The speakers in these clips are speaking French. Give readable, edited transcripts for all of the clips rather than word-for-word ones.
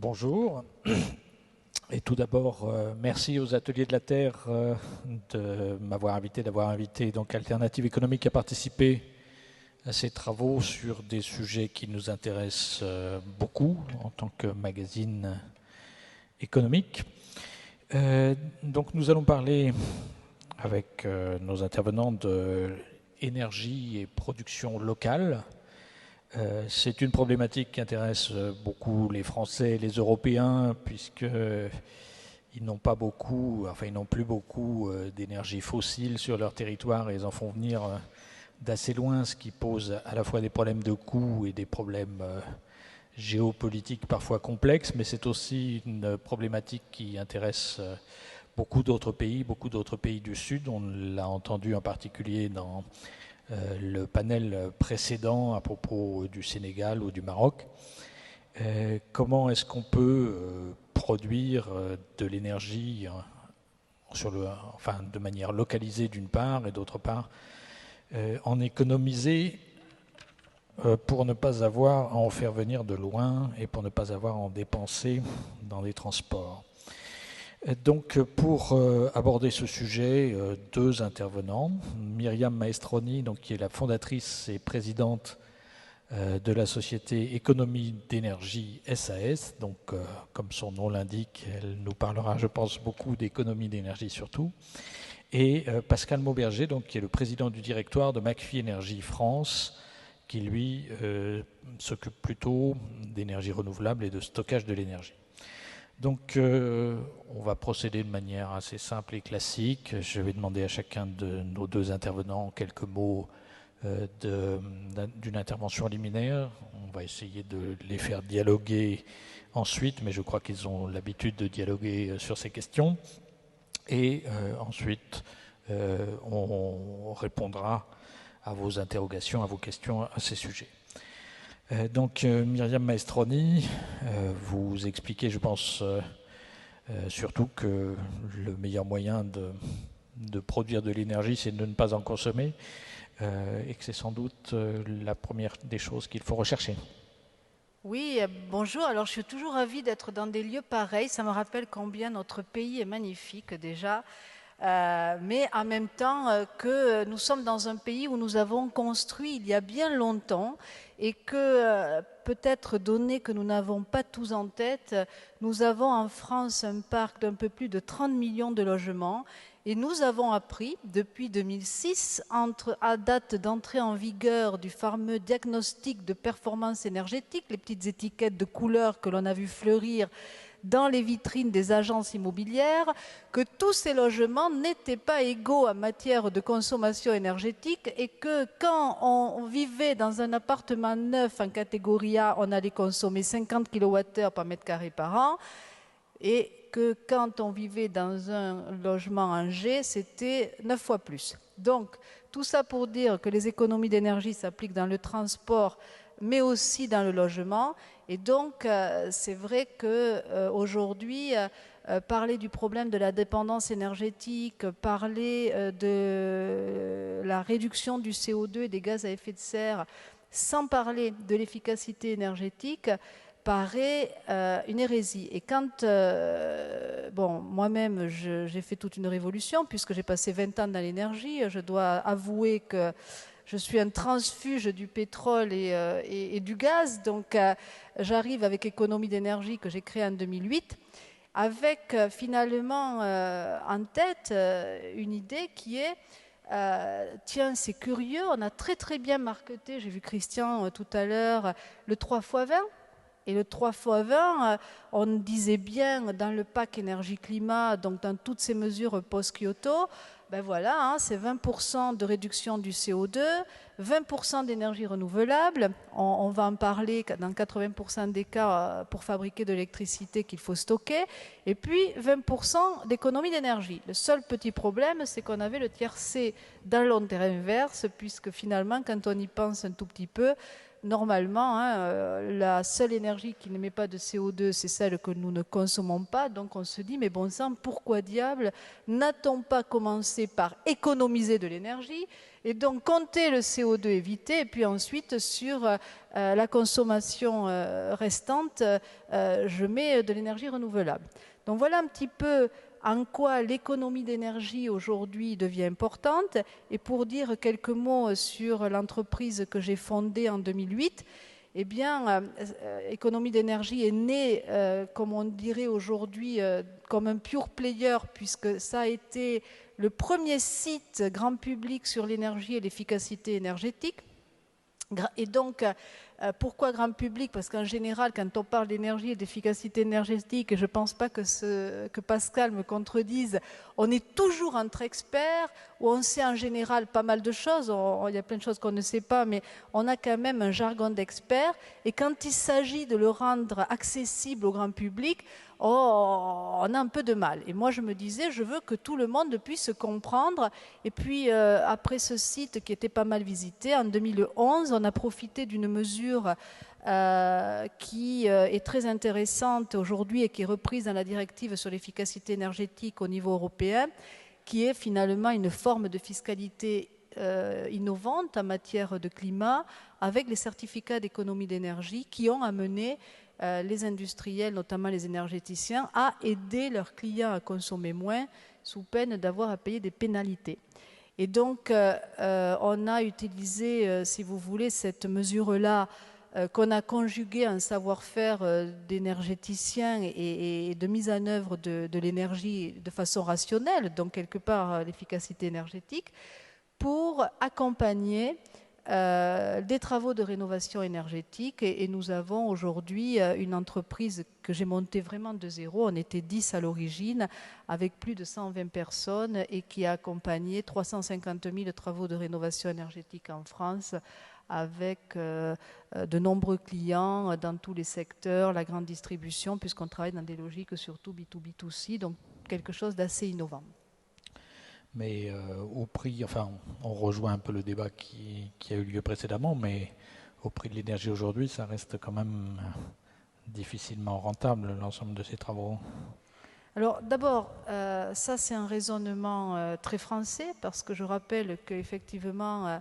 Bonjour, et tout d'abord, merci aux Ateliers de la Terre de m'avoir invité, d'avoir invité donc Alternative économique à participer à ces travaux sur des sujets qui nous intéressent beaucoup en tant que magazine économique. Donc nous allons parler avec nos intervenants de énergie et production locale. C'est une problématique qui intéresse beaucoup les Français et les Européens, puisqu'ils n'ont pas beaucoup, enfin ils n'ont plus beaucoup d'énergie fossile sur leur territoire et ils en font venir d'assez loin, ce qui pose à la fois des problèmes de coûts et des problèmes géopolitiques parfois complexes, mais c'est aussi une problématique qui intéresse beaucoup d'autres pays du Sud. On l'a entendu en particulier dans le panel précédent à propos du Sénégal ou du Maroc. Comment est-ce qu'on peut produire de l'énergie de manière localisée d'une part et d'autre part en économiser pour ne pas avoir à en faire venir de loin et pour ne pas avoir à en dépenser dans les transports. Donc pour aborder ce sujet, deux intervenants. Myriam Maestroni, donc, qui est la fondatrice et présidente de la société Économie d'énergie SAS. Donc comme son nom l'indique, elle nous parlera, je pense, beaucoup d'économie d'énergie surtout. Et Pascal Mauberger, donc, qui est le président du directoire de McPhy Énergie France, qui lui s'occupe plutôt d'énergie renouvelable et de stockage de l'énergie. Donc on va procéder de manière assez simple et classique. Je vais demander à chacun de nos deux intervenants quelques mots d'une intervention liminaire. On va essayer de les faire dialoguer ensuite, mais je crois qu'ils ont l'habitude de dialoguer sur ces questions. Et ensuite, on répondra à vos interrogations, à vos questions à ces sujets. Donc Myriam Maestroni, vous expliquez, je pense, surtout que le meilleur moyen de produire de l'énergie, c'est de ne pas en consommer, et que c'est sans doute la première des choses qu'il faut rechercher. Oui, bonjour. Alors, je suis toujours ravie d'être dans des lieux pareils. Ça me rappelle combien notre pays est magnifique déjà. Mais en même temps que nous sommes dans un pays où nous avons construit il y a bien longtemps et que peut-être donné que nous n'avons pas tous en tête, nous avons en France un parc d'un peu plus de 30 millions de logements et nous avons appris depuis 2006, à date d'entrée en vigueur du fameux diagnostic de performance énergétique, les petites étiquettes de couleurs que l'on a vu fleurir dans les vitrines des agences immobilières, que tous ces logements n'étaient pas égaux en matière de consommation énergétique et que quand on vivait dans un appartement neuf en catégorie A, on allait consommer 50 kWh par mètre carré par an et que quand on vivait dans un logement en G, c'était 9 fois plus. Donc, tout ça pour dire que les économies d'énergie s'appliquent dans le transport, mais aussi dans le logement. Et donc, c'est vrai qu'aujourd'hui, parler du problème de la dépendance énergétique, parler de la réduction du CO2 et des gaz à effet de serre, sans parler de l'efficacité énergétique, paraît une hérésie. Et quand, moi-même, j'ai fait toute une révolution, puisque j'ai passé 20 ans dans l'énergie, je dois avouer que je suis un transfuge du pétrole et du gaz, donc j'arrive avec Économie d'énergie que j'ai créée en 2008, avec finalement en tête une idée qui est tiens, c'est curieux, on a très très bien marketé, j'ai vu Christian tout à l'heure, le 3x20. Et le 3x20, on disait bien dans le pack énergie-climat, donc dans toutes ces mesures post-Kyoto, ben voilà, hein, c'est 20% de réduction du CO2, 20% d'énergie renouvelable, on va en parler dans 80% des cas pour fabriquer de l'électricité qu'il faut stocker, et puis 20% d'économie d'énergie. Le seul petit problème, c'est qu'on avait le tiercé dans l'intérêt inverse, puisque finalement, quand on y pense un tout petit peu, normalement, la seule énergie qui n'émet pas de CO2, c'est celle que nous ne consommons pas. Donc on se dit, mais bon sang, pourquoi diable n'a-t-on pas commencé par économiser de l'énergie et donc compter le CO2 évité, et puis ensuite sur la consommation restante, je mets de l'énergie renouvelable. Donc voilà un petit peu en quoi l'économie d'énergie aujourd'hui devient importante. Et pour dire quelques mots sur l'entreprise que j'ai fondée en 2008, eh bien, Économie d'énergie est née, comme on dirait aujourd'hui, comme un pure player, puisque ça a été le premier site grand public sur l'énergie et l'efficacité énergétique. Et donc, pourquoi grand public? Parce qu'en général, quand on parle d'énergie et d'efficacité énergétique, et je ne pense pas que Pascal me contredise, on est toujours entre experts, où on sait en général pas mal de choses. Il y a plein de choses qu'on ne sait pas, mais on a quand même un jargon d'experts. Et quand il s'agit de le rendre accessible au grand public, on a un peu de mal. Et moi, je me disais, je veux que tout le monde puisse comprendre. Et puis, après ce site qui était pas mal visité, en 2011, on a profité d'une mesure qui est très intéressante aujourd'hui et qui est reprise dans la directive sur l'efficacité énergétique au niveau européen, qui est finalement une forme de fiscalité innovante en matière de climat, avec les certificats d'économie d'énergie qui ont amené les industriels, notamment les énergéticiens, à aider leurs clients à consommer moins sous peine d'avoir à payer des pénalités. Et donc, on a utilisé, si vous voulez, cette mesure-là qu'on a conjuguée à un savoir-faire d'énergéticiens et de mise en œuvre de l'énergie de façon rationnelle, donc quelque part l'efficacité énergétique, pour accompagner des travaux de rénovation énergétique et nous avons aujourd'hui une entreprise que j'ai montée vraiment de zéro. On était 10 à l'origine avec plus de 120 personnes et qui a accompagné 350 000 travaux de rénovation énergétique en France avec de nombreux clients dans tous les secteurs, la grande distribution, puisqu'on travaille dans des logiques surtout B2B2C, donc quelque chose d'assez innovant. Mais au prix, enfin, on rejoint un peu le débat qui a eu lieu précédemment, mais au prix de l'énergie aujourd'hui, ça reste quand même difficilement rentable, l'ensemble de ces travaux. Alors d'abord, ça c'est un raisonnement très français, parce que je rappelle qu'effectivement,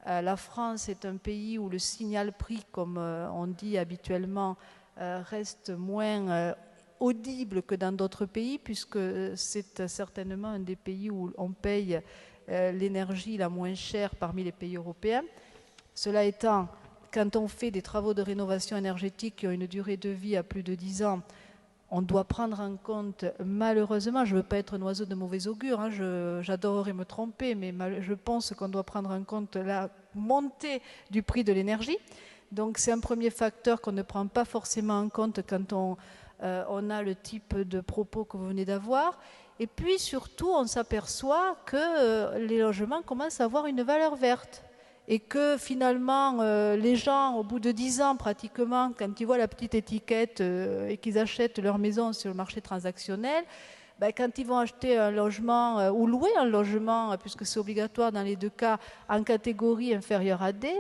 la France est un pays où le signal prix, comme on dit habituellement, reste moins audible que dans d'autres pays, puisque c'est certainement un des pays où on paye l'énergie la moins chère parmi les pays européens. Cela étant, quand on fait des travaux de rénovation énergétique qui ont une durée de vie à plus de 10 ans, on doit prendre en compte, malheureusement, je ne veux pas être un oiseau de mauvais augure, hein, j'adorerais me tromper, mais je pense qu'on doit prendre en compte la montée du prix de l'énergie. Donc c'est un premier facteur qu'on ne prend pas forcément en compte quand on a le type de propos que vous venez d'avoir. Et puis surtout, on s'aperçoit que les logements commencent à avoir une valeur verte. Et que finalement, les gens, au bout de 10 ans pratiquement, quand ils voient la petite étiquette et qu'ils achètent leur maison sur le marché transactionnel, ben, quand ils vont acheter un logement ou louer un logement, puisque c'est obligatoire dans les deux cas, en catégorie inférieure à D,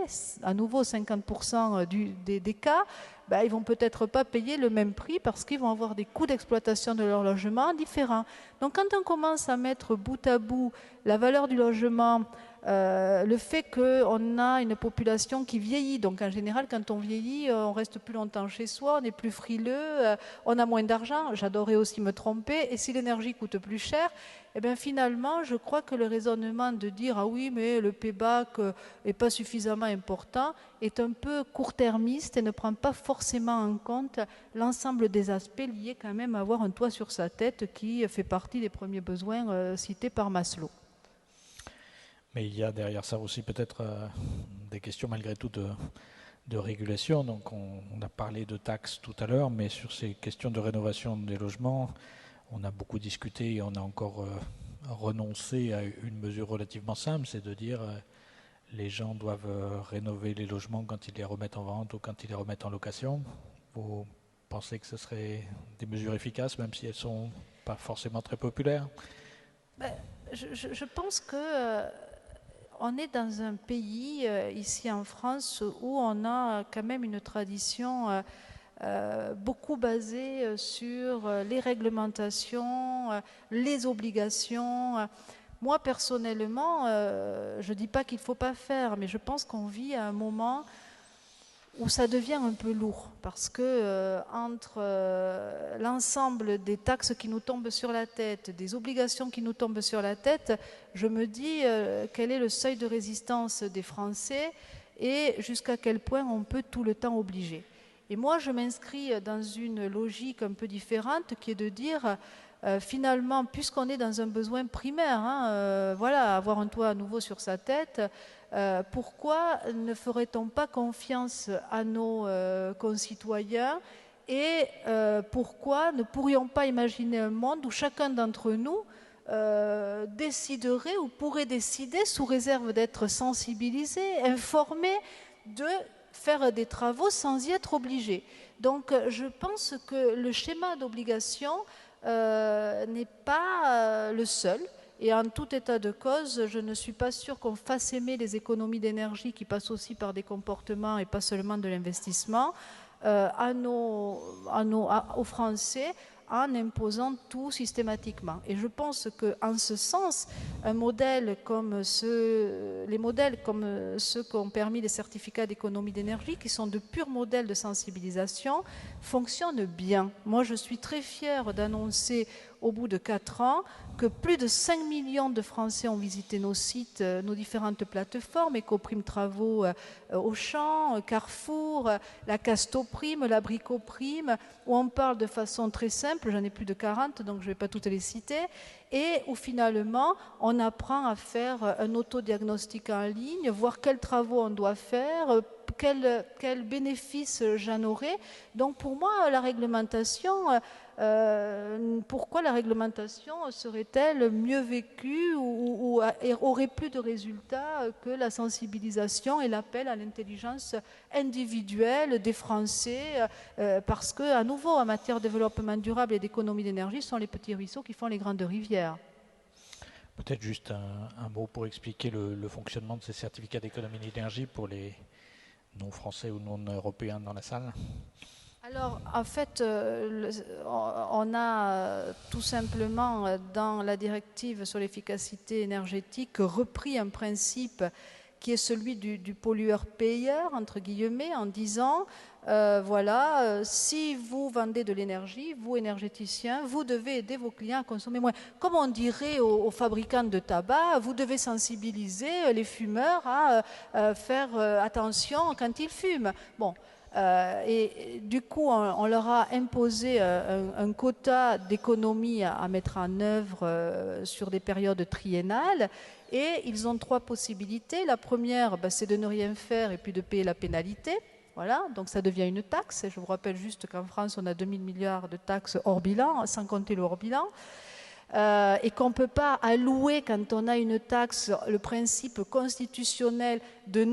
à nouveau 50% des cas, ben, ils vont peut-être pas payer le même prix parce qu'ils vont avoir des coûts d'exploitation de leur logement différents. Donc quand on commence à mettre bout à bout la valeur du logement, le fait qu'on a une population qui vieillit, donc en général quand on vieillit, on reste plus longtemps chez soi, on est plus frileux, on a moins d'argent, j'adorais aussi me tromper, et si l'énergie coûte plus cher, eh bien finalement je crois que le raisonnement de dire ah oui mais le payback n'est pas suffisamment important est un peu court-termiste et ne prend pas forcément en compte l'ensemble des aspects liés quand même à avoir un toit sur sa tête qui fait partie des premiers besoins cités par Maslow. Mais il y a derrière ça aussi peut-être des questions malgré tout de régulation. Donc on a parlé de taxes tout à l'heure, mais sur ces questions de rénovation des logements, on a beaucoup discuté et on a encore renoncé à une mesure relativement simple, c'est de dire les gens doivent rénover les logements quand ils les remettent en vente ou quand ils les remettent en location. Vous pensez que ce serait des mesures efficaces, même si elles ne sont pas forcément très populaires? Je pense que on est dans un pays, ici en France, où on a quand même une tradition beaucoup basée sur les réglementations, les obligations. Moi, personnellement, je ne dis pas qu'il ne faut pas faire, mais je pense qu'on vit à un moment où ça devient un peu lourd, parce que entre l'ensemble des taxes qui nous tombent sur la tête, des obligations qui nous tombent sur la tête, je me dis quel est le seuil de résistance des Français et jusqu'à quel point on peut tout le temps obliger. Et moi, je m'inscris dans une logique un peu différente qui est de dire finalement, puisqu'on est dans un besoin primaire, voilà, avoir un toit à nouveau sur sa tête, pourquoi ne ferait-on pas confiance à nos concitoyens et pourquoi ne pourrions pas imaginer un monde où chacun d'entre nous déciderait ou pourrait décider, sous réserve d'être sensibilisé, informé, de faire des travaux sans y être obligé. Donc je pense que le schéma d'obligation n'est pas le seul. Et en tout état de cause, je ne suis pas sûre qu'on fasse aimer les économies d'énergie qui passent aussi par des comportements et pas seulement de l'investissement aux Français en imposant tout systématiquement. Et je pense qu'en ce sens, les modèles comme ceux qu'ont permis les certificats d'économie d'énergie, qui sont de purs modèles de sensibilisation, fonctionnent bien. Moi, je suis très fière d'annoncer au bout de 4 ans que plus de 5 millions de Français ont visité nos sites, nos différentes plateformes, Ecoprime Travaux, Auchan, Carrefour, la Castoprime, la Bricoprime, où on parle de façon très simple, j'en ai plus de 40, donc je ne vais pas toutes les citer, et où finalement on apprend à faire un autodiagnostic en ligne, voir quels travaux on doit faire, quels bénéfices j'en aurai. Donc pour moi, la réglementation, pourquoi la réglementation serait-elle mieux vécue ou aurait plus de résultats que la sensibilisation et l'appel à l'intelligence individuelle des Français, parce que, à nouveau, en matière de développement durable et d'économie d'énergie, ce sont les petits ruisseaux qui font les grandes rivières. Peut-être juste un mot pour expliquer le fonctionnement de ces certificats d'économie d'énergie pour les non-français ou non-européens dans la salle. Alors, en fait, on a tout simplement, dans la directive sur l'efficacité énergétique, repris un principe qui est celui du pollueur-payeur, entre guillemets, en disant, si vous vendez de l'énergie, vous, énergéticiens, vous devez aider vos clients à consommer moins. Comme on dirait aux fabricants de tabac, vous devez sensibiliser les fumeurs à faire attention quand ils fument. Bon. Et du coup, on leur a imposé un quota d'économie à mettre en œuvre sur des périodes triennales. Et ils ont 3 possibilités. La première, c'est de ne rien faire et puis de payer la pénalité. Voilà, donc ça devient une taxe. Je vous rappelle juste qu'en France, on a 2000 milliards de taxes hors bilan, sans compter le hors bilan. Et qu'on ne peut pas allouer, quand on a une taxe, le principe constitutionnel de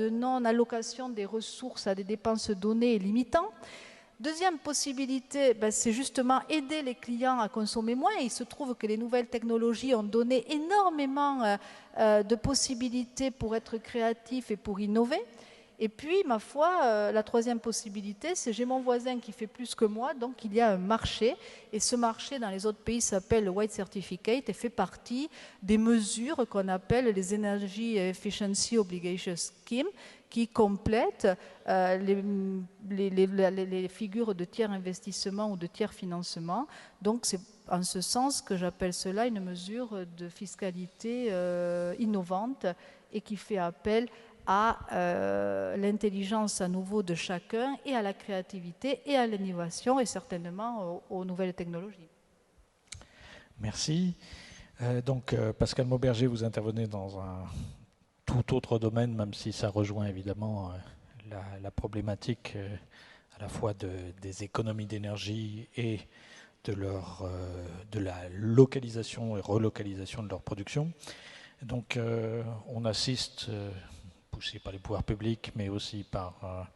non-allocation des ressources à des dépenses données et limitant. Deuxième possibilité, c'est justement aider les clients à consommer moins. Il se trouve que les nouvelles technologies ont donné énormément de possibilités pour être créatifs et pour innover. Et puis, ma foi, la troisième possibilité, c'est j'ai mon voisin qui fait plus que moi, donc il y a un marché. Et ce marché, dans les autres pays, s'appelle le White Certificate et fait partie des mesures qu'on appelle les Energy Efficiency Obligation Scheme, qui complètent les figures de tiers investissement ou de tiers financement. Donc, c'est en ce sens que j'appelle cela une mesure de fiscalité innovante et qui fait appel à l'intelligence à nouveau de chacun et à la créativité et à l'innovation et certainement aux nouvelles technologies. Merci. Donc Pascal Mauberger, vous intervenez dans un tout autre domaine, même si ça rejoint évidemment la problématique à la fois des économies d'énergie et de la localisation et relocalisation de leur production. Donc on assiste poussé par les pouvoirs publics, mais aussi par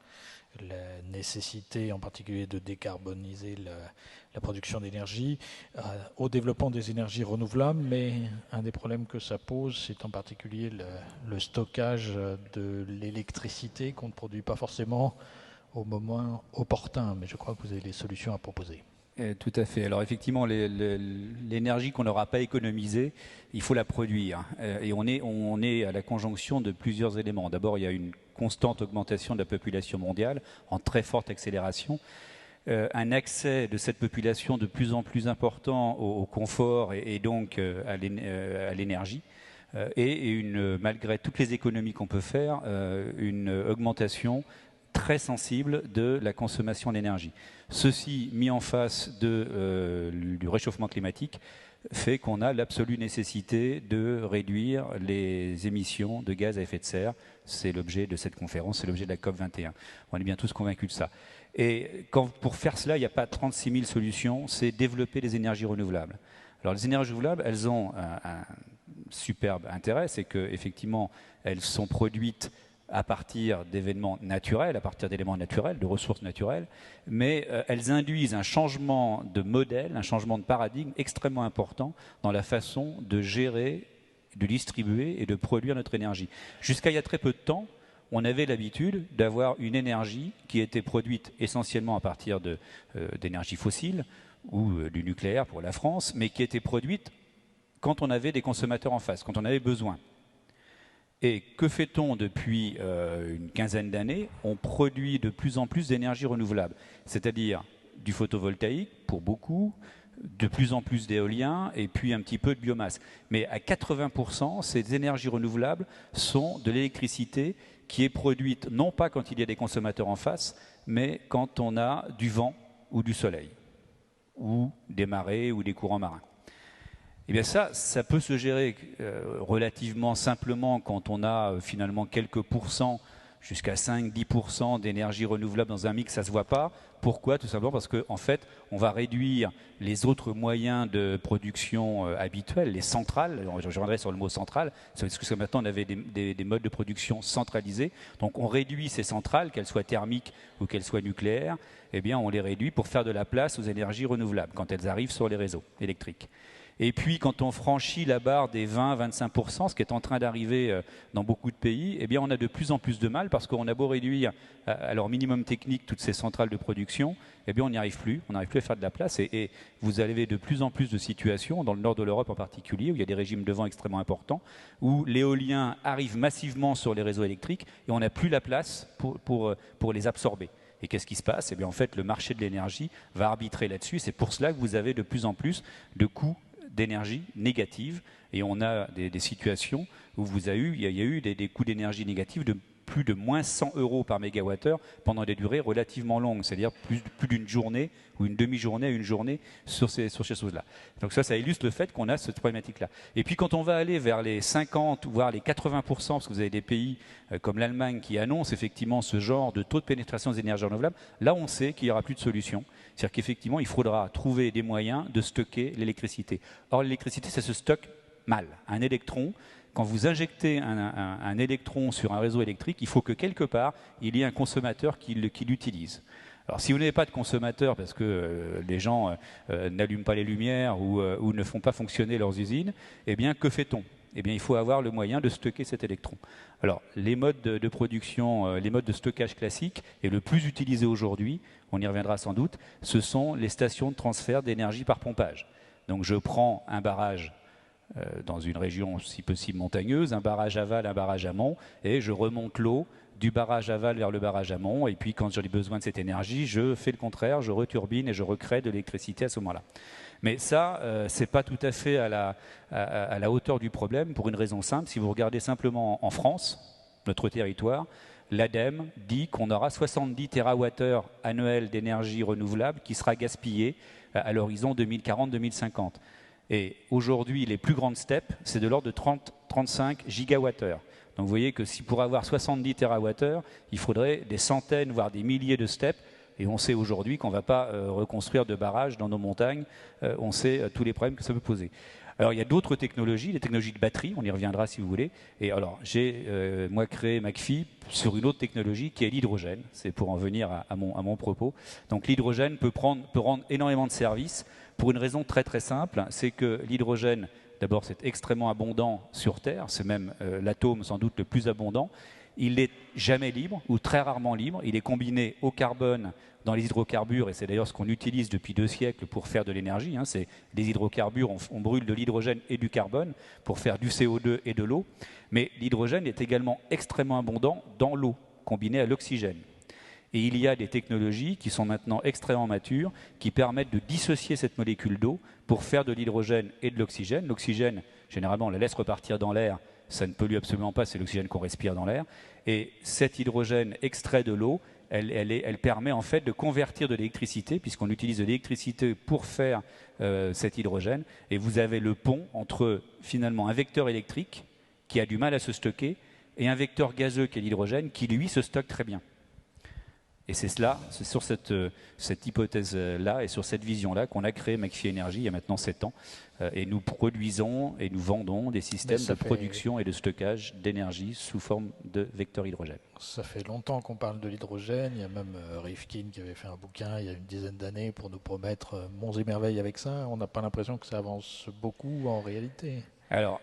la nécessité en particulier de décarboniser la production d'énergie, au développement des énergies renouvelables, mais un des problèmes que ça pose, c'est en particulier le stockage de l'électricité qu'on ne produit pas forcément au moment opportun, mais je crois que vous avez des solutions à proposer. Tout à fait. Alors effectivement, l'énergie qu'on n'aura pas économisée, il faut la produire. Et on est à la conjonction de plusieurs éléments. D'abord, il y a une constante augmentation de la population mondiale, en très forte accélération. Un accès de cette population de plus en plus important au confort et donc à l'énergie. Et malgré toutes les économies qu'on peut faire, une augmentation très sensible de la consommation d'énergie. Ceci, mis en face du réchauffement climatique, fait qu'on a l'absolue nécessité de réduire les émissions de gaz à effet de serre. C'est l'objet de cette conférence, c'est l'objet de la COP21. On est bien tous convaincus de ça. Et pour faire cela, il n'y a pas 36 000 solutions, c'est développer les énergies renouvelables. Alors les énergies renouvelables, elles ont un superbe intérêt, c'est qu'effectivement, elles sont produites à partir d'événements naturels, à partir d'éléments naturels, de ressources naturelles, mais elles induisent un changement de modèle, un changement de paradigme extrêmement important dans la façon de gérer, de distribuer et de produire notre énergie. Jusqu'à il y a très peu de temps, on avait l'habitude d'avoir une énergie qui était produite essentiellement à partir d'énergie fossile ou du nucléaire pour la France, mais qui était produite quand on avait des consommateurs en face, quand on avait besoin. Et que fait-on depuis une quinzaine d'années? On produit de plus en plus d'énergie renouvelable, c'est-à-dire du photovoltaïque pour beaucoup, de plus en plus d'éolien et puis un petit peu de biomasse. Mais à 80%, ces énergies renouvelables sont de l'électricité qui est produite non pas quand il y a des consommateurs en face, mais quand on a du vent ou du soleil, ou des marées ou des courants marins. Eh bien ça peut se gérer relativement simplement quand on a finalement quelques pourcents, jusqu'à 5-10% d'énergie renouvelable dans un mix, ça ne se voit pas. Pourquoi? Tout simplement parce qu'en fait, on va réduire les autres moyens de production habituels, les centrales. Je reviendrai sur le mot centrale, parce que maintenant on avait des modes de production centralisés. Donc on réduit ces centrales, qu'elles soient thermiques ou qu'elles soient nucléaires, eh bien on les réduit pour faire de la place aux énergies renouvelables quand elles arrivent sur les réseaux électriques. Et puis, quand on franchit la barre des 20-25%, ce qui est en train d'arriver dans beaucoup de pays, eh bien, on a de plus en plus de mal parce qu'on a beau réduire à leur minimum technique toutes ces centrales de production, eh bien, on n'y arrive plus. On n'arrive plus à faire de la place. Et vous avez de plus en plus de situations, dans le nord de l'Europe en particulier, où il y a des régimes de vent extrêmement importants, où l'éolien arrive massivement sur les réseaux électriques et on n'a plus la place pour les absorber. Et qu'est-ce qui se passe? Eh bien, en fait, le marché de l'énergie va arbitrer là-dessus. C'est pour cela que vous avez de plus en plus de coûts d'énergie négative, et on a des situations où il y a eu des coûts d'énergie négatifs de plus de moins 100 € par mégawattheure pendant des durées relativement longues, c'est-à-dire plus d'une journée ou une demi-journée à une journée sur ces choses-là. Donc ça illustre le fait qu'on a cette problématique-là. Et puis quand on va aller vers les 50 voire les 80%, parce que vous avez des pays comme l'Allemagne qui annoncent effectivement ce genre de taux de pénétration des énergies renouvelables, là on sait qu'il n'y aura plus de solution. C'est-à-dire qu'effectivement il faudra trouver des moyens de stocker l'électricité. Or l'électricité ça se stocke mal. Un électron, quand vous injectez un électron sur un réseau électrique, il faut que quelque part, il y ait un consommateur qui l'utilise. Alors si vous n'avez pas de consommateur parce que les gens n'allument pas les lumières ou ne font pas fonctionner leurs usines, eh bien que fait-on? Eh bien il faut avoir le moyen de stocker cet électron. Alors les modes de production, les modes de stockage classiques, et le plus utilisé aujourd'hui, on y reviendra sans doute, ce sont les stations de transfert d'énergie par pompage. Donc je prends un barrage dans une région si possible montagneuse, un barrage aval, un barrage amont, et je remonte l'eau du barrage aval vers le barrage amont, et puis quand j'ai besoin de cette énergie, je fais le contraire, je returbine et je recrée de l'électricité à ce moment-là. Mais ça, c'est pas tout à fait à la hauteur du problème, pour une raison simple. Si vous regardez simplement en France, notre territoire, l'ADEME dit qu'on aura 70 TWh annuels d'énergie renouvelable qui sera gaspillé à l'horizon 2040-2050. Et aujourd'hui, les plus grandes steppes, c'est de l'ordre de 30-35 gigawattheures. Donc vous voyez que si pour avoir 70 TWh, il faudrait des centaines, voire des milliers de steppes. Et on sait aujourd'hui qu'on ne va pas reconstruire de barrages dans nos montagnes. On sait tous les problèmes que ça peut poser. Alors, il y a d'autres technologies, les technologies de batterie, on y reviendra si vous voulez. Et alors, j'ai, moi, créé McPhy sur une autre technologie qui est l'hydrogène. C'est pour en venir à mon propos. Donc, l'hydrogène peut rendre énormément de services pour une raison très très simple. C'est que l'hydrogène, d'abord, c'est extrêmement abondant sur Terre. C'est même l'atome sans doute le plus abondant. Il n'est jamais libre ou très rarement libre. Il est combiné au carbone dans les hydrocarbures, et c'est d'ailleurs ce qu'on utilise depuis 2 siècles pour faire de l'énergie. C'est des hydrocarbures, on brûle de l'hydrogène et du carbone pour faire du CO2 et de l'eau. Mais l'hydrogène est également extrêmement abondant dans l'eau, combiné à l'oxygène. Et il y a des technologies qui sont maintenant extrêmement matures, qui permettent de dissocier cette molécule d'eau pour faire de l'hydrogène et de l'oxygène. L'oxygène, généralement, on la laisse repartir dans l'air. Ça ne pollue absolument pas, c'est l'oxygène qu'on respire dans l'air. Et cet hydrogène extrait de l'eau, elle permet en fait de convertir de l'électricité, puisqu'on utilise de l'électricité pour faire cet hydrogène. Et vous avez le pont entre finalement un vecteur électrique qui a du mal à se stocker et un vecteur gazeux qui est l'hydrogène qui lui se stocke très bien. Et c'est sur cette hypothèse-là et sur cette vision-là qu'on a créé McPhy Energy il y a maintenant 7 ans. Et nous produisons et nous vendons des systèmes de production et de stockage d'énergie sous forme de vecteurs hydrogène. Ça fait longtemps qu'on parle de l'hydrogène. Il y a même Rifkin qui avait fait un bouquin il y a une dizaine d'années pour nous promettre monts et merveilles avec ça. On n'a pas l'impression que ça avance beaucoup en réalité. Alors,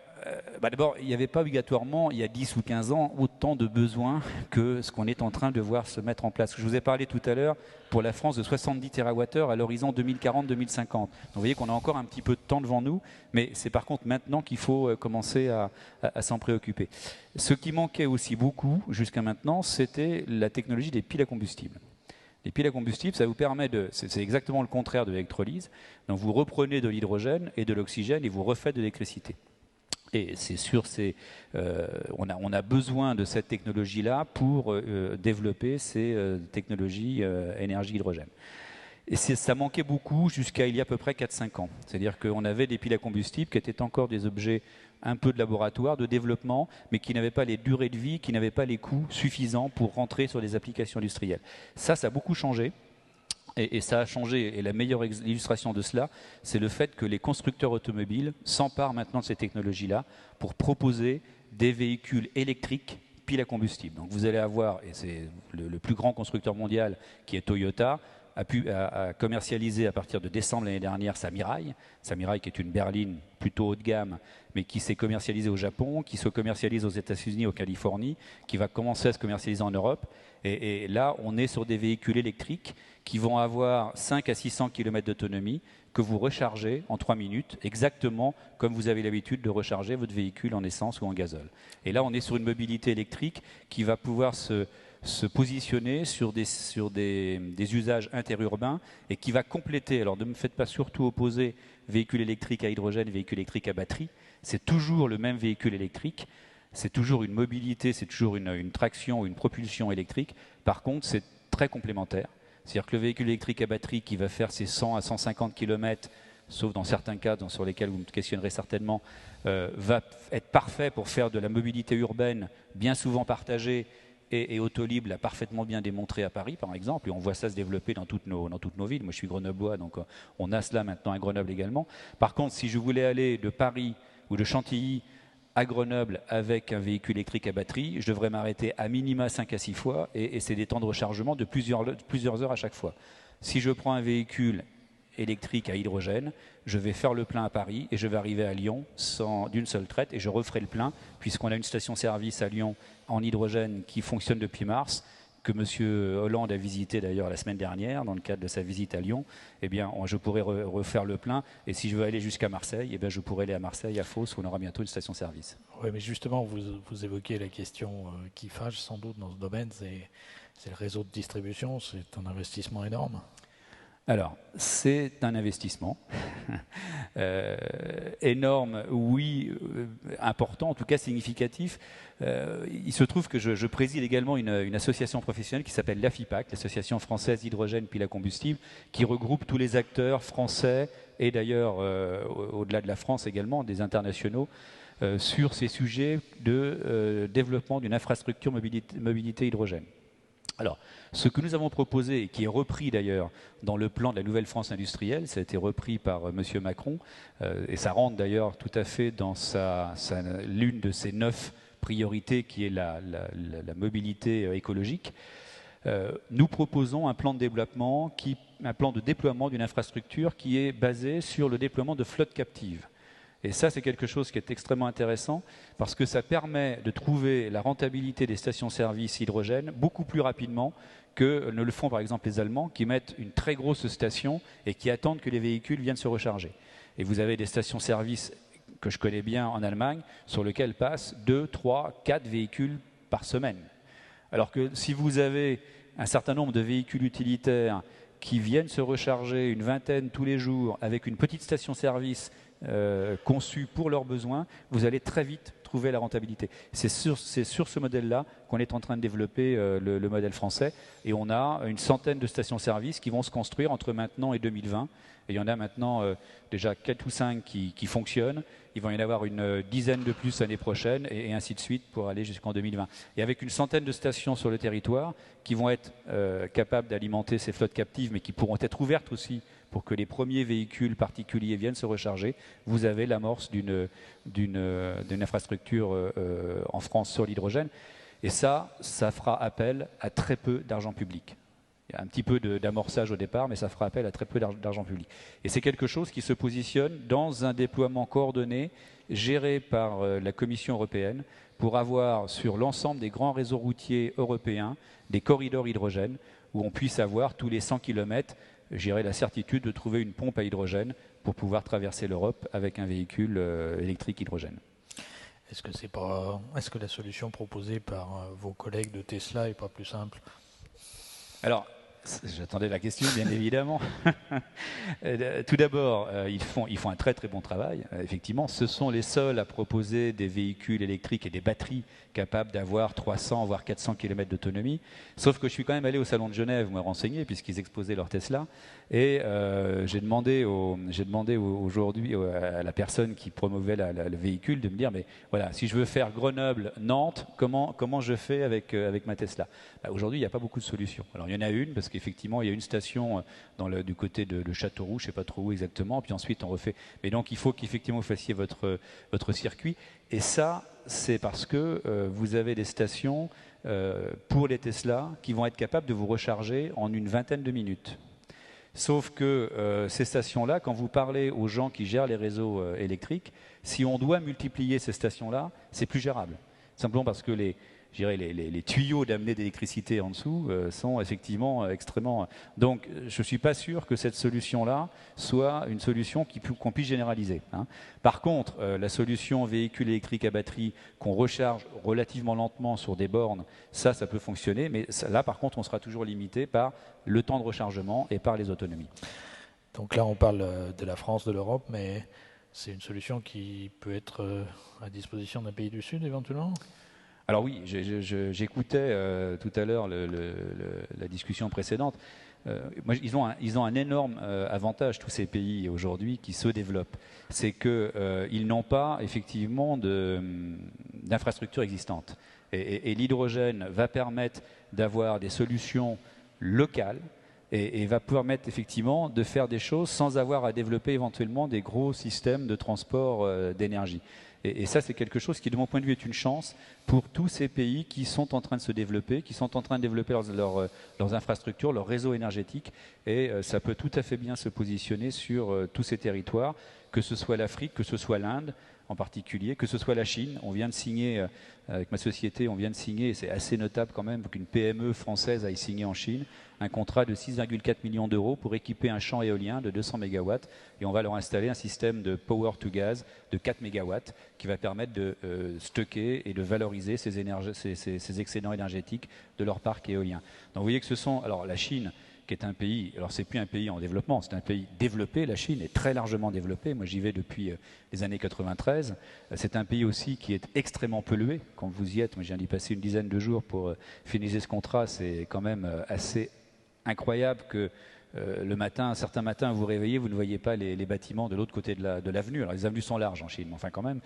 d'abord, il n'y avait pas obligatoirement, il y a 10 ou 15 ans, autant de besoins que ce qu'on est en train de voir se mettre en place. Je vous ai parlé tout à l'heure, pour la France, de 70 TWh à l'horizon 2040-2050. Donc vous voyez qu'on a encore un petit peu de temps devant nous, mais c'est par contre maintenant qu'il faut commencer à s'en préoccuper. Ce qui manquait aussi beaucoup, jusqu'à maintenant, c'était la technologie des piles à combustible. Les piles à combustible, ça vous permet c'est exactement le contraire de l'électrolyse. Donc vous reprenez de l'hydrogène et de l'oxygène et vous refaites de l'électricité. Et c'est sûr, on a besoin de cette technologie-là pour développer ces technologies énergie-hydrogène. Et ça manquait beaucoup jusqu'à il y a à peu près 4-5 ans. C'est-à-dire qu'on avait des piles à combustible qui étaient encore des objets un peu de laboratoire, de développement, mais qui n'avaient pas les durées de vie, qui n'avaient pas les coûts suffisants pour rentrer sur les applications industrielles. Ça a beaucoup changé. Et ça a changé, et la meilleure illustration de cela, c'est le fait que les constructeurs automobiles s'emparent maintenant de ces technologies-là pour proposer des véhicules électriques piles à combustible. Donc vous allez avoir, et c'est le plus grand constructeur mondial qui est Toyota, a commercialisé à partir de décembre l'année dernière sa Mirai qui est une berline plutôt haut de gamme, mais qui s'est commercialisée au Japon, qui se commercialise aux États-Unis, en Californie, qui va commencer à se commercialiser en Europe. Et là, on est sur des véhicules électriques qui vont avoir 5 à 600 km d'autonomie, que vous rechargez en 3 minutes, exactement comme vous avez l'habitude de recharger votre véhicule en essence ou en gazole. Et là, on est sur une mobilité électrique qui va pouvoir se positionner sur des usages interurbains et qui va compléter. Alors ne me faites pas surtout opposer véhicule électrique à hydrogène, véhicule électrique à batterie. C'est toujours le même véhicule électrique. C'est toujours une mobilité, c'est toujours une traction ou une propulsion électrique. Par contre, c'est très complémentaire. C'est-à-dire que le véhicule électrique à batterie qui va faire ses 100 à 150 km, sauf dans certains cas sur lesquels vous me questionnerez certainement, va être parfait pour faire de la mobilité urbaine, bien souvent partagée, et Autolib l'a parfaitement bien démontré à Paris, par exemple, et on voit ça se développer dans toutes nos villes. Moi, je suis grenoblois, donc on a cela maintenant à Grenoble également. Par contre, si je voulais aller de Paris ou de Chantilly à Grenoble avec un véhicule électrique à batterie, je devrais m'arrêter à minima 5 à 6 fois, et c'est des temps de rechargement de plusieurs heures à chaque fois. Si je prends un véhicule électrique à hydrogène, je vais faire le plein à Paris et je vais arriver à Lyon d'une seule traite et je referai le plein, puisqu'on a une station-service à Lyon en hydrogène qui fonctionne depuis mars, que M. Hollande a visité d'ailleurs la semaine dernière dans le cadre de sa visite à Lyon. Eh bien, je pourrais refaire le plein, et si je veux aller jusqu'à Marseille, eh bien, je pourrais aller à Marseille, à Fos, où on aura bientôt une station-service. Oui, mais justement, vous évoquez la question qui fâche sans doute dans ce domaine, c'est le réseau de distribution, c'est un investissement énorme. Alors, c'est un investissement énorme, oui, important, en tout cas significatif. Il se trouve que je préside également une association professionnelle qui s'appelle l'AFIPAC, l'Association française hydrogène pile à combustible, qui regroupe tous les acteurs français et d'ailleurs, au-delà de la France également, des internationaux, sur ces sujets de développement d'une infrastructure mobilité hydrogène. Alors, ce que nous avons proposé, et qui est repris d'ailleurs dans le plan de la Nouvelle France industrielle, ça a été repris par M. Macron, et ça rentre d'ailleurs tout à fait dans l'une de ses 9 priorités, qui est la mobilité écologique. Nous proposons un plan de déploiement d'une infrastructure qui est basée sur le déploiement de flottes captives. Et ça, c'est quelque chose qui est extrêmement intéressant parce que ça permet de trouver la rentabilité des stations-service hydrogène beaucoup plus rapidement que ne le font par exemple les Allemands qui mettent une très grosse station et qui attendent que les véhicules viennent se recharger. Et vous avez des stations-service que je connais bien en Allemagne sur lesquelles passent 2, 3, 4 véhicules par semaine. Alors que si vous avez un certain nombre de véhicules utilitaires qui viennent se recharger, une vingtaine tous les jours, avec une petite station-service conçue pour leurs besoins, vous allez très vite trouver la rentabilité. C'est sur ce modèle-là qu'on est en train de développer le modèle français. Et on a une centaine de stations-service qui vont se construire entre maintenant et 2020. Et il y en a maintenant déjà 4 ou 5 qui fonctionnent. Il va y en avoir une dizaine de plus l'année prochaine et ainsi de suite pour aller jusqu'en 2020. Et avec une centaine de stations sur le territoire qui vont être capables d'alimenter ces flottes captives, mais qui pourront être ouvertes aussi pour que les premiers véhicules particuliers viennent se recharger, vous avez l'amorce d'une infrastructure en France sur l'hydrogène. Et ça fera appel à très peu d'argent public. Il y a un petit peu d'amorçage au départ, mais ça fera appel à très peu d'argent public. Et c'est quelque chose qui se positionne dans un déploiement coordonné, géré par la Commission européenne, pour avoir sur l'ensemble des grands réseaux routiers européens des corridors hydrogène, où on puisse avoir tous les 100 km, j'irai la certitude de trouver une pompe à hydrogène pour pouvoir traverser l'Europe avec un véhicule électrique hydrogène. Est-ce que la solution proposée par vos collègues de Tesla n'est pas plus simple? Alors, j'attendais la question, bien évidemment. Tout d'abord, ils font un très très bon travail. Effectivement, ce sont les seuls à proposer des véhicules électriques et des batteries capables d'avoir 300 voire 400 km d'autonomie. Sauf que je suis quand même allé au salon de Genève me renseigner puisqu'ils exposaient leur Tesla et j'ai demandé aujourd'hui à la personne qui promouvait le véhicule de me dire mais voilà, si je veux faire Grenoble-Nantes, comment je fais avec ma Tesla? Aujourd'hui, il n'y a pas beaucoup de solutions. Alors il y en a une parce qu'effectivement il y a une station du côté de Châteauroux, je ne sais pas trop où exactement, puis ensuite on refait. Mais donc il faut qu'effectivement vous fassiez votre circuit. Et ça, c'est parce que vous avez des stations pour les Tesla qui vont être capables de vous recharger en une vingtaine de minutes. Sauf que ces stations-là, quand vous parlez aux gens qui gèrent les réseaux électriques, si on doit multiplier ces stations-là, c'est plus gérable. Simplement parce que les tuyaux d'amener d'électricité en dessous sont effectivement extrêmement... Donc, je ne suis pas sûr que cette solution-là soit une solution qu'on puisse généraliser. Hein. Par contre, la solution véhicule électrique à batterie qu'on recharge relativement lentement sur des bornes, ça peut fonctionner. Mais là, par contre, on sera toujours limité par le temps de rechargement et par les autonomies. Donc là, on parle de la France, de l'Europe, mais c'est une solution qui peut être à disposition d'un pays du Sud, éventuellement ? Alors oui, j'écoutais tout à l'heure la discussion précédente. Ils ont un énorme avantage, tous ces pays aujourd'hui qui se développent. C'est qu'ils n'ont pas effectivement d'infrastructures existantes. Et l'hydrogène va permettre d'avoir des solutions locales et va permettre effectivement de faire des choses sans avoir à développer éventuellement des gros systèmes de transport d'énergie. Et ça, c'est quelque chose qui, de mon point de vue, est une chance pour tous ces pays qui sont en train de se développer, qui sont en train de développer leurs infrastructures, leurs réseaux énergétiques. Et ça peut tout à fait bien se positionner sur tous ces territoires, que ce soit l'Afrique, que ce soit l'Inde en particulier, que ce soit la Chine. On vient de signer, avec ma société, et c'est assez notable quand même qu'une PME française aille signer en Chine un contrat de 6,4 millions d'euros pour équiper un champ éolien de 200 MW et on va leur installer un système de power to gas de 4 MW qui va permettre de stocker et de valoriser ces excédents énergétiques de leur parc éolien. Donc vous voyez que ce sont, alors la Chine qui est un pays, alors c'est plus un pays en développement, c'est un pays développé, la Chine est très largement développée, moi j'y vais depuis les années 93, c'est un pays aussi qui est extrêmement pollué, quand vous y êtes, moi j'ai d'y passer une dizaine de jours pour finaliser ce contrat, c'est quand même assez incroyable que le matin, certains matins, vous vous réveillez, vous ne voyez pas les bâtiments de l'autre côté de l'avenue. Alors les avenues sont larges en Chine, mais enfin quand même,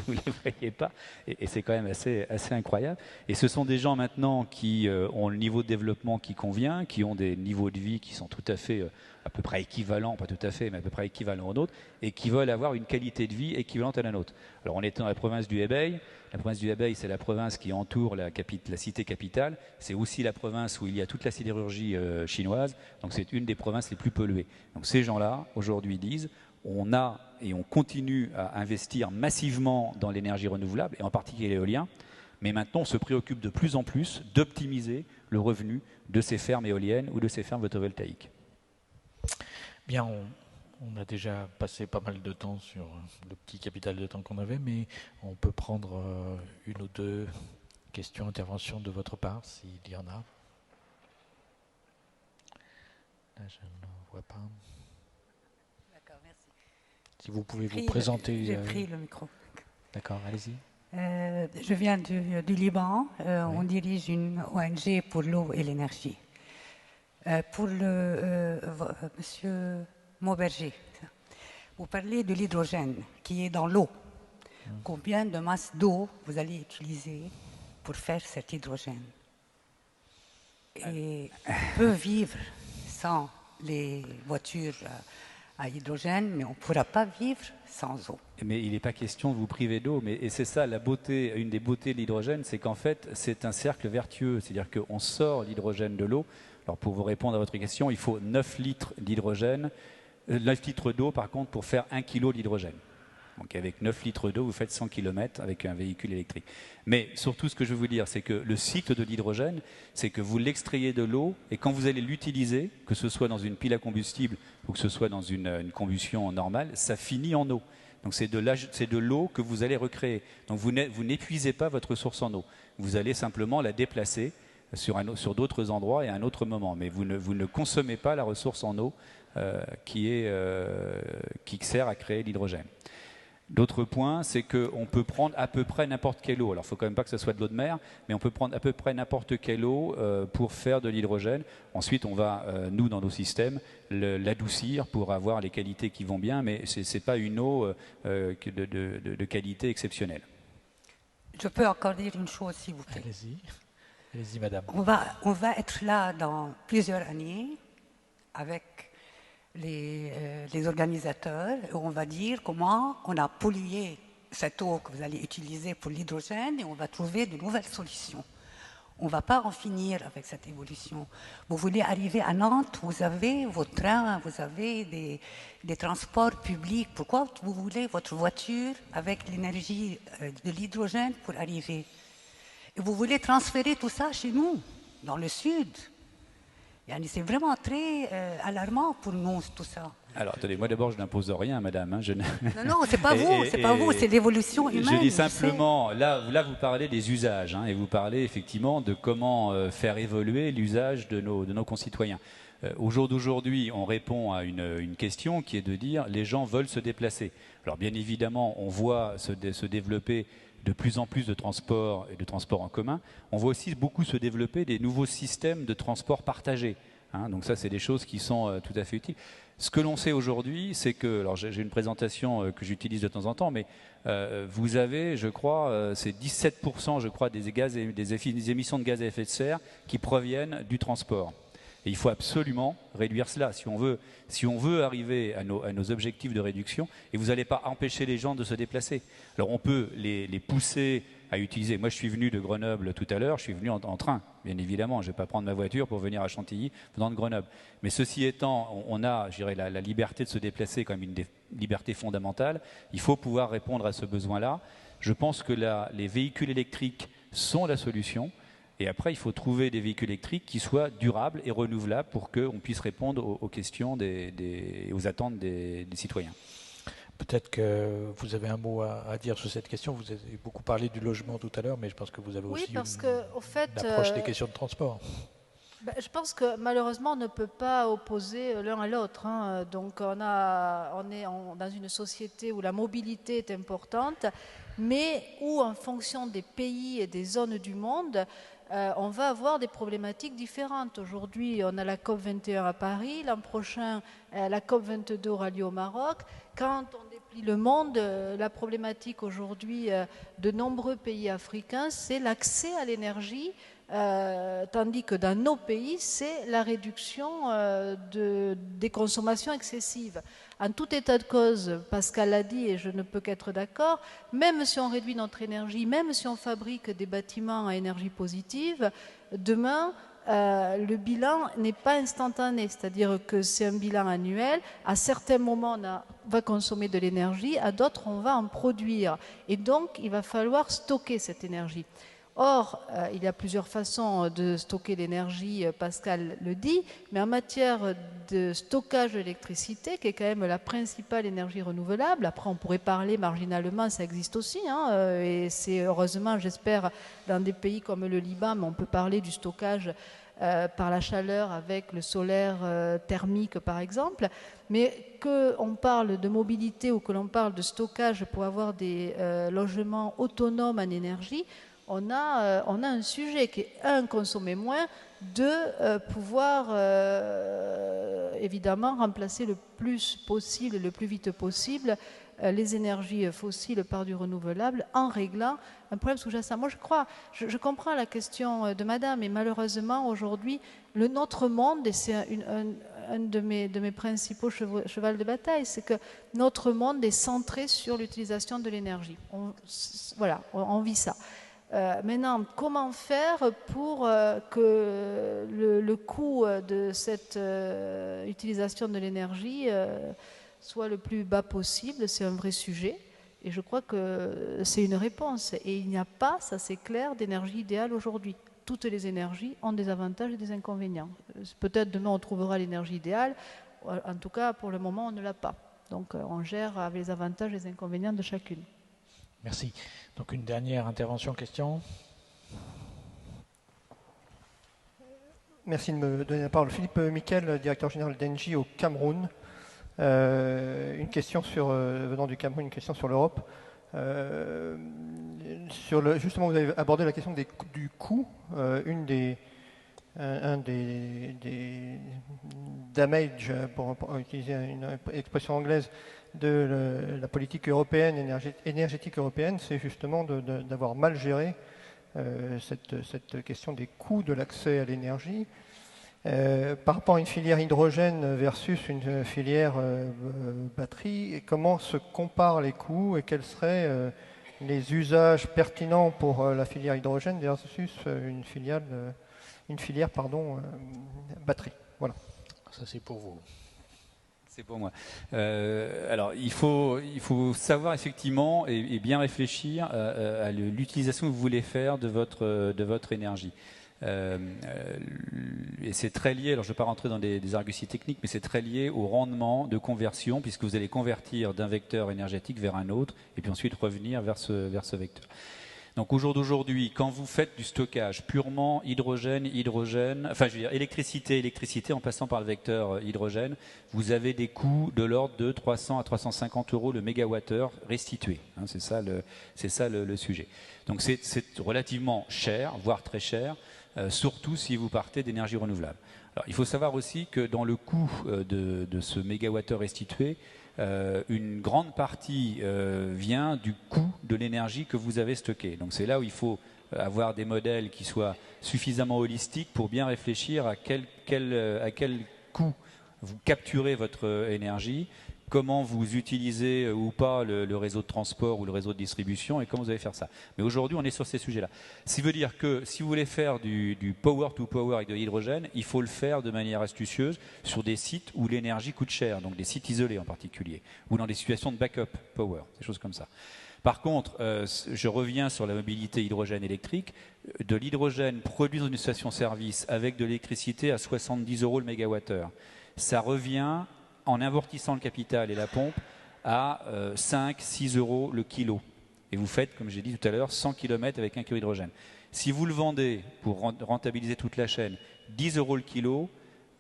vous ne les voyez pas. Et c'est quand même assez incroyable. Et ce sont des gens maintenant qui ont le niveau de développement qui convient, qui ont des niveaux de vie qui sont tout à fait, à peu près équivalents, pas tout à fait, mais à peu près équivalents aux nôtres, et qui veulent avoir une qualité de vie équivalente à la nôtre. Alors on est dans la province du Hebei. La province du Hebei, c'est la province qui entoure la cité capitale. C'est aussi la province où il y a toute la sidérurgie chinoise. Donc c'est une des provinces les plus polluées. Donc ces gens-là, aujourd'hui, disent on a et on continue à investir massivement dans l'énergie renouvelable, et en particulier l'éolien. Mais maintenant, on se préoccupe de plus en plus d'optimiser le revenu de ces fermes éoliennes ou de ces fermes photovoltaïques. Bien, on a déjà passé pas mal de temps sur le petit capital de temps qu'on avait, mais on peut prendre une ou deux questions, interventions de votre part, s'il y en a. Là, je ne vois pas. D'accord, merci. Si vous pouvez vous présenter. J'ai pris le micro. D'accord, allez-y. Je viens du Liban. Oui. On dirige une ONG pour l'eau et l'énergie. Pour Monsieur Mauberger, vous parlez de l'hydrogène qui est dans l'eau. Combien de masses d'eau vous allez utiliser pour faire cet hydrogène? Et on peut vivre sans les voitures à hydrogène, mais on ne pourra pas vivre sans eau. Mais il n'est pas question de vous priver d'eau, et c'est ça la beauté, une des beautés de l'hydrogène, c'est qu'en fait c'est un cercle vertueux, c'est-à-dire qu'on sort l'hydrogène de l'eau. Alors pour vous répondre à votre question, il faut 9 litres d'hydrogène, 9 litres d'eau par contre pour faire 1 kg d'hydrogène. Donc avec 9 litres d'eau, vous faites 100 km avec un véhicule électrique. Mais surtout ce que je veux vous dire, c'est que le cycle de l'hydrogène, c'est que vous l'extrayez de l'eau et quand vous allez l'utiliser, que ce soit dans une pile à combustible ou que ce soit dans une combustion normale, ça finit en eau. Donc c'est de l'eau que vous allez recréer. Donc vous n'épuisez pas votre source en eau. Vous allez simplement la déplacer sur d'autres endroits et à un autre moment. Mais vous ne consommez pas la ressource en eau qui sert à créer l'hydrogène. D'autre point, c'est qu'on peut prendre à peu près n'importe quelle eau. Alors, il ne faut quand même pas que ce soit de l'eau de mer, mais on peut prendre à peu près n'importe quelle eau pour faire de l'hydrogène. Ensuite, on va, nous, dans nos systèmes, l'adoucir pour avoir les qualités qui vont bien, mais ce n'est pas une eau de qualité exceptionnelle. Je peux encore dire une chose, s'il vous plaît. Allez-y, madame. On va être là dans plusieurs années avec les organisateurs, et on va dire comment on a pollué cette eau que vous allez utiliser pour l'hydrogène et on va trouver de nouvelles solutions. On ne va pas en finir avec cette évolution. Vous voulez arriver à Nantes, vous avez vos trains, vous avez des transports publics. Pourquoi vous voulez votre voiture avec l'énergie de l'hydrogène pour arriver? Et vous voulez transférer tout ça chez nous, dans le sud. C'est vraiment très alarmant pour nous, tout ça. Alors, attendez, moi d'abord, je n'impose rien, madame. Hein, Non, c'est pas vous, c'est pas vous, c'est l'évolution humaine. Je dis simplement, là, vous parlez des usages, hein, et vous parlez effectivement de comment faire évoluer l'usage de nos concitoyens. Au jour d'aujourd'hui, on répond à une question qui est de dire les gens veulent se déplacer. Alors, bien évidemment, on voit se développer de plus en plus de transports et de transports en commun. On voit aussi beaucoup se développer des nouveaux systèmes de transport partagés. Hein, donc ça, c'est des choses qui sont tout à fait utiles. Ce que l'on sait aujourd'hui, c'est que, alors j'ai une présentation que j'utilise de temps en temps, mais vous avez, je crois, c'est 17%, je crois, des émissions de gaz à effet de serre qui proviennent du transport. Et il faut absolument réduire cela si on veut arriver à nos objectifs de réduction. Et vous n'allez pas empêcher les gens de se déplacer. Alors on peut les pousser à utiliser. Moi, je suis venu de Grenoble tout à l'heure. Je suis venu en train, bien évidemment. Je ne vais pas prendre ma voiture pour venir à Chantilly venant de Grenoble. Mais ceci étant, on a, je dirais, la liberté de se déplacer comme une des libertés fondamentales. Il faut pouvoir répondre à ce besoin-là. Je pense que les véhicules électriques sont la solution. Et après, il faut trouver des véhicules électriques qui soient durables et renouvelables pour qu'on puisse répondre aux questions aux attentes des citoyens. Peut-être que vous avez un mot à dire sur cette question. Vous avez beaucoup parlé du logement tout à l'heure, mais je pense que vous avez aussi une approche des questions de transport. Je pense que malheureusement, on ne peut pas opposer l'un à l'autre. Hein. Donc, on est dans une société où la mobilité est importante, mais où, en fonction des pays et des zones du monde, on va avoir des problématiques différentes. Aujourd'hui, on a la COP 21 à Paris, l'an prochain, la COP 22 aura lieu au Maroc. Quand on déplie le monde, la problématique aujourd'hui de nombreux pays africains, c'est l'accès à l'énergie, tandis que dans nos pays, c'est la réduction des consommations excessives. En tout état de cause, Pascal l'a dit et je ne peux qu'être d'accord, même si on réduit notre énergie, même si on fabrique des bâtiments à énergie positive, demain, le bilan n'est pas instantané, c'est-à-dire que c'est un bilan annuel. À certains moments, on va consommer de l'énergie, à d'autres, on va en produire. Et donc, il va falloir stocker cette énergie. Or, il y a plusieurs façons de stocker l'énergie, Pascal le dit, mais en matière de stockage d'électricité, qui est quand même la principale énergie renouvelable, après on pourrait parler marginalement, ça existe aussi, hein, et c'est heureusement, j'espère, dans des pays comme le Liban, mais on peut parler du stockage par la chaleur avec le solaire thermique par exemple, mais qu'on parle de mobilité ou que l'on parle de stockage pour avoir des logements autonomes en énergie, on a un sujet qui est, un, consommer moins, deux, pouvoir évidemment remplacer le plus possible et le plus vite possible les énergies fossiles par du renouvelable en réglant un problème sous-jacent. Moi, je comprends la question de madame, et malheureusement, aujourd'hui, notre monde, et c'est un de mes principaux chevals de bataille, c'est que notre monde est centré sur l'utilisation de l'énergie. Voilà, on vit ça. Maintenant, comment faire pour que le coût de cette utilisation de l'énergie soit le plus bas possible? C'est un vrai sujet et je crois que c'est une réponse. Et il n'y a pas, ça c'est clair, d'énergie idéale aujourd'hui. Toutes les énergies ont des avantages et des inconvénients. Peut-être demain on trouvera l'énergie idéale, en tout cas pour le moment on ne l'a pas. Donc on gère avec les avantages et les inconvénients de chacune. Merci. Donc une dernière intervention, question. Merci de me donner la parole. Philippe Miquel, directeur général d'Engie au Cameroun. Une question venant du Cameroun, une question sur l'Europe. Justement, vous avez abordé la question du coût. Un des damage, pour utiliser une expression anglaise, de la politique européenne, énergétique européenne, c'est justement d'avoir mal géré cette question des coûts de l'accès à l'énergie. Par rapport à une filière hydrogène versus une filière batterie, comment se comparent les coûts et quels seraient les usages pertinents pour la filière hydrogène versus une filière batterie. Voilà. Ça c'est pour vous. C'est pour moi. Alors, il faut savoir effectivement et bien réfléchir à l'utilisation que vous voulez faire de votre énergie. Et c'est très lié, alors je ne vais pas rentrer dans des arguties techniques, mais c'est très lié au rendement de conversion, puisque vous allez convertir d'un vecteur énergétique vers un autre, et puis ensuite revenir vers ce vecteur. Donc au jour d'aujourd'hui, quand vous faites du stockage purement hydrogène, enfin je veux dire électricité en passant par le vecteur hydrogène, vous avez des coûts de l'ordre de 300 à 350 € le mégawattheure restitué. Hein, c'est ça le sujet. Donc c'est relativement cher, voire très cher, surtout si vous partez d'énergie renouvelable. Alors il faut savoir aussi que dans le coût de ce mégawattheure restitué, une grande partie vient du coût de l'énergie que vous avez stockée. Donc c'est là où il faut avoir des modèles qui soient suffisamment holistiques pour bien réfléchir à quel coût vous capturez votre énergie, comment vous utilisez ou pas le réseau de transport ou le réseau de distribution et comment vous allez faire ça. Mais aujourd'hui, on est sur ces sujets-là. Ce qui veut dire que si vous voulez faire du power-to-power avec de l'hydrogène, il faut le faire de manière astucieuse sur des sites où l'énergie coûte cher, donc des sites isolés en particulier, ou dans des situations de backup power, des choses comme ça. Par contre, je reviens sur la mobilité hydrogène électrique. De l'hydrogène produit dans une station-service avec de l'électricité à 70 € le mégawattheure. Ça revient, en amortissant le capital et la pompe, à 5-6 € le kilo. Et vous faites, comme j'ai dit tout à l'heure, 100 km avec 1 kg d'hydrogène. Si vous le vendez, pour rentabiliser toute la chaîne, 10 € le kilo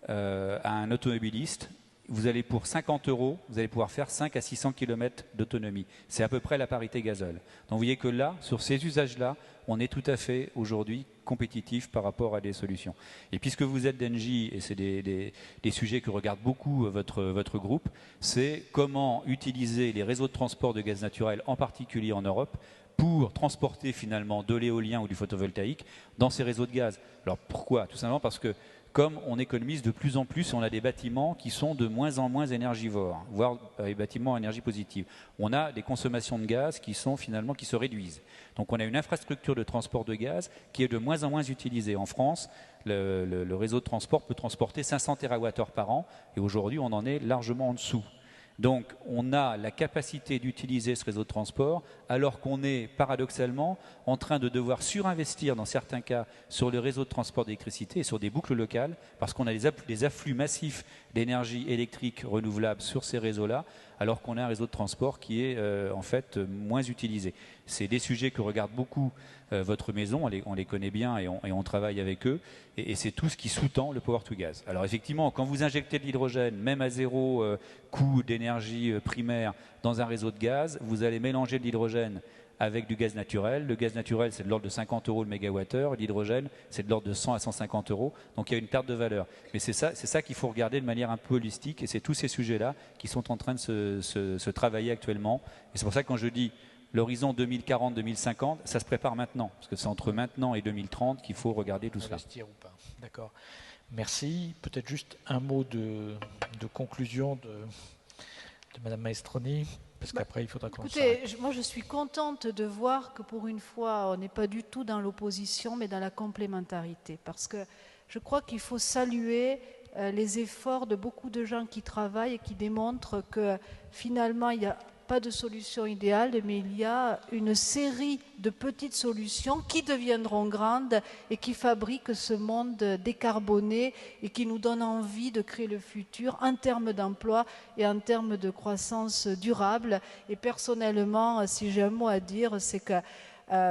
à un automobiliste, vous allez pour 50 €, vous allez pouvoir faire 5 à 600 km d'autonomie. C'est à peu près la parité gazole. Donc vous voyez que là, sur ces usages-là, on est tout à fait aujourd'hui compétitif par rapport à des solutions. Et puisque vous êtes d'Engie, et c'est des sujets que regarde beaucoup votre groupe, c'est comment utiliser les réseaux de transport de gaz naturel, en particulier en Europe, pour transporter finalement de l'éolien ou du photovoltaïque dans ces réseaux de gaz. Alors pourquoi? Tout simplement parce que comme on économise de plus en plus, on a des bâtiments qui sont de moins en moins énergivores, voire des bâtiments à énergie positive. On a des consommations de gaz qui se réduisent. Donc on a une infrastructure de transport de gaz qui est de moins en moins utilisée. En France, le réseau de transport peut transporter 500 TWh par an, et aujourd'hui on en est largement en dessous. Donc on a la capacité d'utiliser ce réseau de transport alors qu'on est paradoxalement en train de devoir surinvestir dans certains cas sur le réseau de transport d'électricité et sur des boucles locales parce qu'on a des afflux massifs d'énergie électrique renouvelable sur ces réseaux-là alors qu'on a un réseau de transport qui est en fait moins utilisé. C'est des sujets que regarde beaucoup votre maison, on les connaît bien et on travaille avec eux et c'est tout ce qui sous-tend le power to gas. Alors effectivement, quand vous injectez de l'hydrogène, même à zéro coût d'énergie primaire dans un réseau de gaz, vous allez mélanger de l'hydrogène avec du gaz naturel. Le gaz naturel, c'est de l'ordre de 50 € le mégawattheure. L'hydrogène, c'est de l'ordre de 100 à 150 €. Donc il y a une perte de valeur. Mais c'est ça qu'il faut regarder de manière un peu holistique. Et c'est tous ces sujets-là qui sont en train de se travailler actuellement. Et c'est pour ça que quand je dis l'horizon 2040-2050, ça se prépare maintenant. Parce que c'est entre maintenant et 2030 qu'il faut regarder tout cela. Investir ou pas. D'accord. Merci. Peut-être juste un mot de conclusion de Madame Maestroni. Parce qu'après, il faudra qu'on s'arrête. Moi, je suis contente de voir que pour une fois, on n'est pas du tout dans l'opposition, mais dans la complémentarité. Parce que je crois qu'il faut saluer les efforts de beaucoup de gens qui travaillent et qui démontrent que finalement, il n'y a pas de solution idéale, mais il y a une série de petites solutions qui deviendront grandes et qui fabriquent ce monde décarboné et qui nous donnent envie de créer le futur en termes d'emploi et en termes de croissance durable. Et personnellement, si j'ai un mot à dire, c'est que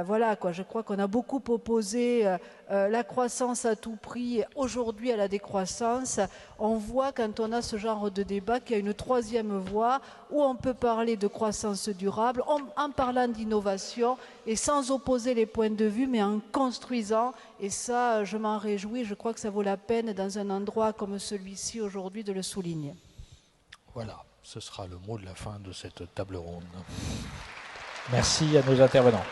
voilà, quoi, je crois qu'on a beaucoup opposé la croissance à tout prix aujourd'hui à la décroissance. On voit quand on a ce genre de débat qu'il y a une troisième voie où on peut parler de croissance durable en parlant d'innovation et sans opposer les points de vue mais en construisant. Et ça, je m'en réjouis. Je crois que ça vaut la peine dans un endroit comme celui-ci aujourd'hui de le souligner. Voilà, ce sera le mot de la fin de cette table ronde. Merci à nos intervenants.